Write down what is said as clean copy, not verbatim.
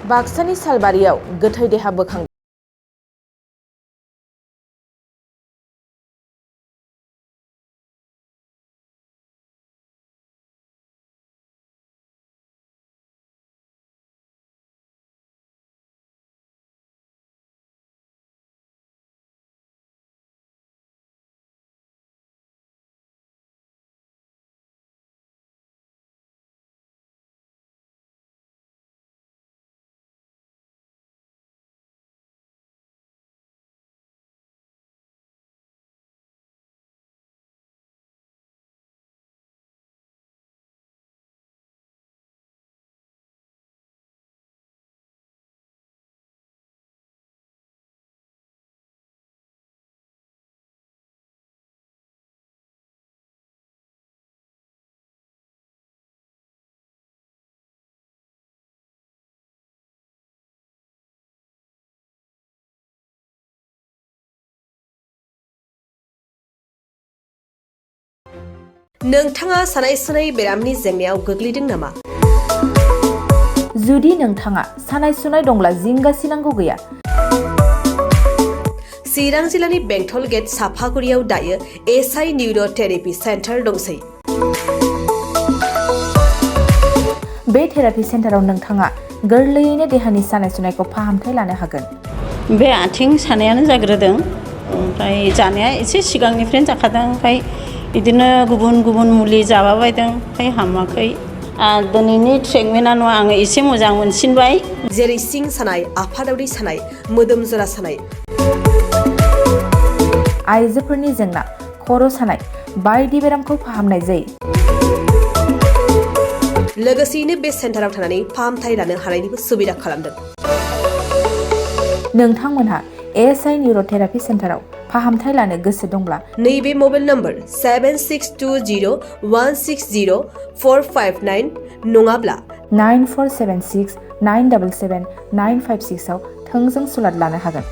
बाक्सानि सालबारियाव गोथै देहा बोखांदों। नोंथाङा सानाय सुनाय बेरामनि जेंनायाव गोग्लैदों नामा? जुदि नोंथाङा सानाय सुनाय दंब्ला जिंगासिनांगौ गैया। चिरां जिल्लानि बेंटल गेट साफागुरियाव दायो एसआइ निउर' थेरापि सेन्टार दंसै। बे थेरापि सेन्टाराव नोंथाङा गोरलैयैनो देहानि सानाय सुनायखौ फाहामथाय लानो हागोन। बे आथिं सानायानो जाग्रोदों, ओमफ्राय जानाया एसे सिगांनिफ्रायनो जाखादों, ओमफ्राय बिदिनो गुबुन गुबुन मुलि जाबाबायदों, ओमफ्राय हामाखै। दिनैनि ट्रिटमेन्टआ आङो एसे मोजां मोनसिनबाय। जेरै सिं सानाय, आफादावरि सानाय, मोदोम जरा सानाय, आइजोफोरनि जेंना, खर' सानाय बायदि बेरामखौ फाहामनाय जायो। लोगोसेयैनो बे सेन्टाराव थानानै फाहामथाय लानो हानायनिबो सुबिदा खालामदों। नोंथांमोनहा एसआइ निउर' थेरापि सेन्टाराव फाहामथाय लानो गोसो दंब्ला नैबे मबाइल नम्बर 7620160459 नङाब्ला 9476977956 आव थोंजों सुलाद लानो हागोन।